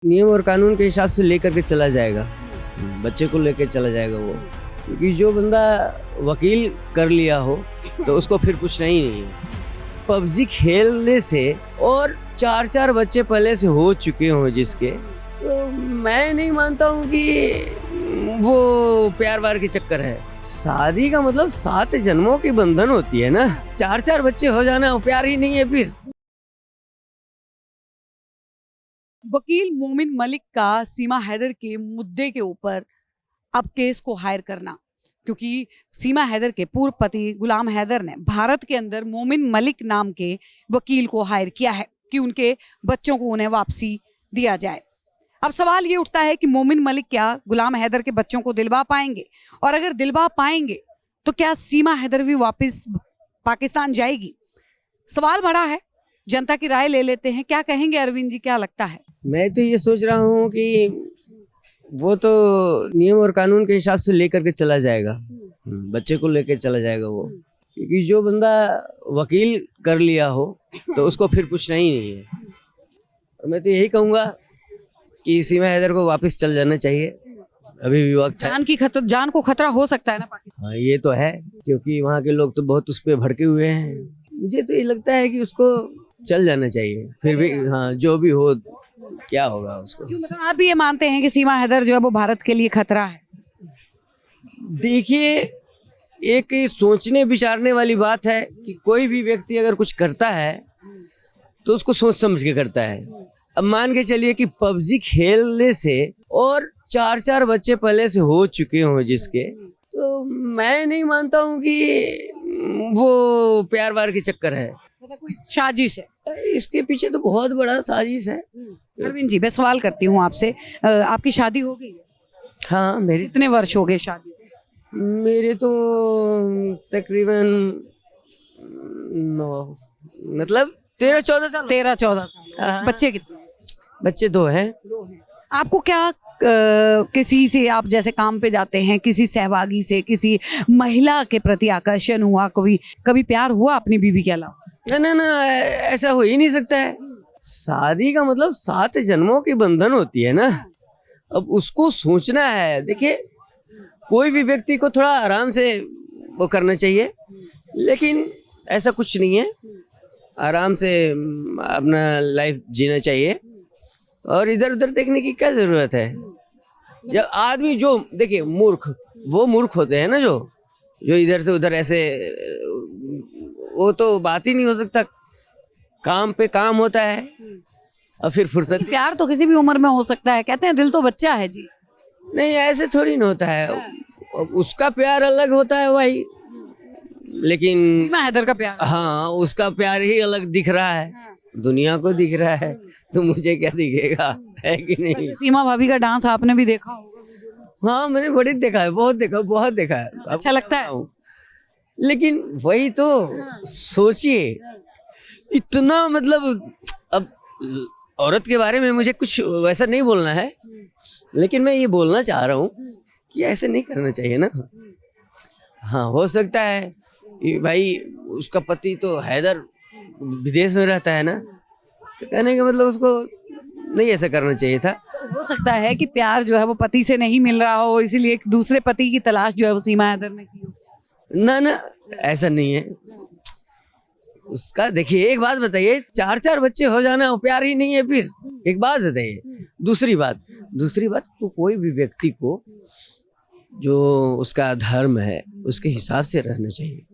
नियम और कानून के हिसाब से लेकर के चला जाएगा, बच्चे को लेकर चला जाएगा वो, क्योंकि जो बंदा वकील कर लिया हो तो उसको फिर पूछना ही नहीं है। पबजी खेलने से और 4-4 बच्चे पहले से हो चुके हों जिसके, तो मैं नहीं मानता हूँ कि वो प्यार वार के चक्कर है। शादी का मतलब 7 जन्मों की बंधन होती है ना, 4-4 बच्चे हो जाना वो प्यार ही नहीं है फिर। वकील मोमिन मलिक का सीमा हैदर के मुद्दे के ऊपर अब केस को हायर करना, क्योंकि सीमा हैदर के पूर्व पति गुलाम हैदर ने भारत के अंदर मोमिन मलिक नाम के वकील को हायर किया है कि उनके बच्चों को उन्हें वापसी दिया जाए। अब सवाल ये उठता है कि मोमिन मलिक क्या गुलाम हैदर के बच्चों को दिलवा पाएंगे, और अगर दिलवा पाएंगे तो क्या सीमा हैदर भी वापस पाकिस्तान जाएगी? सवाल बड़ा है, जनता की राय ले लेते हैं। क्या कहेंगे अरविंद जी, क्या लगता है? मैं तो ये सोच रहा हूँ कि वो तो नियम और कानून के हिसाब से लेकर के चला जाएगा, बच्चे को लेकर चला जाएगा वो, क्योंकि जो बंदा वकील कर लिया हो तो उसको फिर पूछना ही नहीं है। और मैं तो यही कहूँगा कि सीमा हैदर को वापस चल जाना चाहिए, अभी भी वक्त है। जान को खतरा हो सकता है ना पाकिस्तान? हाँ ये तो है, क्योंकि वहाँ के लोग तो बहुत उस पर भड़के हुए हैं। मुझे तो ये लगता है कि उसको चल जाना चाहिए, फिर भी हाँ जो भी हो, क्या होगा उसको। क्यों, मतलब आप भी ये मानते हैं कि सीमा हैदर जो है वो भारत के लिए खतरा है? देखिए, एक सोचने विचारने वाली बात है कि कोई भी व्यक्ति अगर कुछ करता है तो उसको सोच समझ के करता है। अब मान के चलिए कि पबजी खेलने से और 4-4 बच्चे पहले से हो चुके हों जिसके, तो मैं नहीं मानता हूँ कि वो प्यार वार के चक्कर है, मतलब कोई साजिश है इसके पीछे तो बहुत बड़ा साजिश है। अरविंद जी, मैं सवाल करती हूँ आपसे, आपकी शादी हो गई है? हाँ मेरी, कितने वर्ष हो गए शादी? मेरे तो तकरीबन 13-14 साल। 13-14 साल। हाँ। बच्चे कितने? बच्चे 2 हैं। आपको क्या किसी से, आप जैसे काम पे जाते हैं, किसी सहभागी से, किसी महिला के प्रति आकर्षण हुआ? कभी प्यार हुआ अपनी बीवी के अलावा? ना ऐसा हो ही नहीं सकता है। शादी का मतलब 7 जन्मों की बंधन होती है ना, अब उसको सोचना है। देखिए, कोई भी व्यक्ति को थोड़ा आराम से वो करना चाहिए, लेकिन ऐसा कुछ नहीं है, आराम से अपना लाइफ जीना चाहिए, और इधर उधर देखने की क्या जरूरत है। जब आदमी जो देखिए मूर्ख, वो मूर्ख होते हैं ना, जो इधर से उधर ऐसे, वो तो बात ही नहीं हो सकता। काम पे काम होता है और फिर फुर्सत। प्यार तो किसी भी उम्र में हो सकता है, कहते हैं दिल तो बच्चा है जी। नहीं, ऐसे थोड़ी ना होता है, उसका प्यार अलग होता है भाई, लेकिन सीमा हैदर का प्यार, हाँ उसका प्यार ही अलग दिख रहा है, दुनिया को दिख रहा है, तो मुझे क्या दिखेगा, है कि नहीं? सीमा भाभी का डांस आपने भी देखा होगा? हाँ मैंने बड़ी देखा है, बहुत देखा है। अच्छा लगता है? लेकिन वही तो सोचिए, इतना मतलब, अब औरत के बारे में मुझे कुछ वैसा नहीं बोलना है, लेकिन मैं ये बोलना चाह रहा हूँ कि ऐसे नहीं करना चाहिए ना। हाँ हो सकता है कि भाई उसका पति तो हैदर विदेश में रहता है ना, तो कहने का मतलब उसको नहीं ऐसा करना चाहिए था। हो सकता है कि प्यार जो है वो पति से नहीं मिल रहा हो, इसीलिए एक दूसरे पति की तलाश जो है वो सीमा हैदर ने की हो। ना ऐसा नहीं है उसका। देखिए एक बात बताइए, 4-4 बच्चे हो जाना वो प्यार ही नहीं है फिर? एक बात बताइए। दूसरी बात को, कोई भी व्यक्ति को जो उसका धर्म है उसके हिसाब से रहना चाहिए।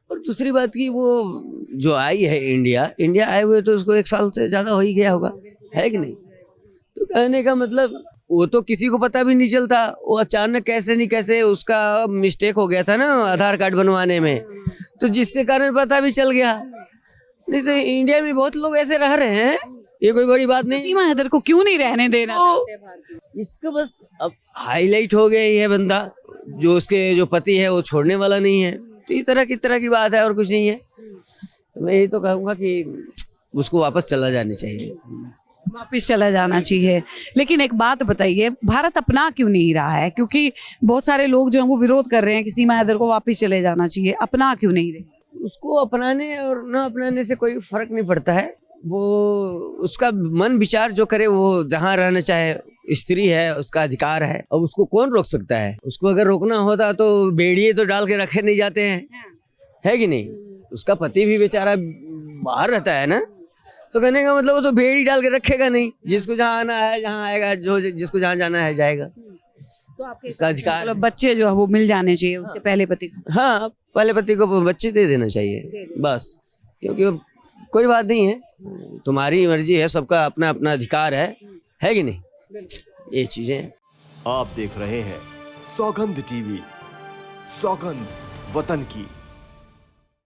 और दूसरी बात की, वो जो आई है इंडिया आए हुए तो उसको 1 साल से ज्यादा हो ही गया होगा, है कि नहीं? तो कहने का मतलब, वो तो किसी को पता भी नहीं चलता, वो अचानक कैसे उसका मिस्टेक हो गया था ना आधार कार्ड बनवाने में, तो जिसके कारण पता भी चल गया। नहीं तो इंडिया में बहुत लोग ऐसे रह रहे हैं, ये कोई बड़ी बात नहीं। सीमा हैदर को क्यों नहीं रहने देना? इसका बस अब हाईलाइट हो गया ये बंदा, जो उसके जो पति है वो छोड़ने वाला नहीं है, तो इस तरह की बात है और कुछ नहीं है। तो मैं यही तो कहूँगा कि उसको वापस चला जाना चाहिए। वापिस चला जाना चाहिए। लेकिन एक बात बताइए, भारत अपना क्यों नहीं रहा है? क्योंकि बहुत सारे लोग जो हैं वो विरोध कर रहे हैं कि सीमा हैदर को वापिस चले जाना चाहिए, अपना क्यों नहीं रहे? उसको अपनाने और न अपनाने से कोई फर्क नहीं पड़ता है। वो उसका मन विचार जो करे, वो जहाँ रहना चाहे, स्त्री है, उसका अधिकार है। अब उसको कौन रोक सकता है? उसको अगर रोकना होता तो बेड़िए तो डाल के रखे नहीं जाते हैं, है कि नहीं? उसका पति भी बेचारा बाहर रहता है ना, तो कहने का मतलब वो तो बेड़ी डाल के रखेगा नहीं। जिसको जहाँ आना है जहाँ आएगा, जो जिसको जहाँ जाना है जाएगा। तो आपके उसका अधिकार मतलब बच्चे जो है वो मिल जाने चाहिए उसके पहले पति को। हाँ, पहले पति को बच्चे दे देना चाहिए बस, क्योंकि कोई बात नहीं है, तुम्हारी मर्जी है, सबका अपना अपना अधिकार है कि नहीं? ये चीजें हैं। आप देख रहे हैं सौगंध टीवी, सौगंध वतन की।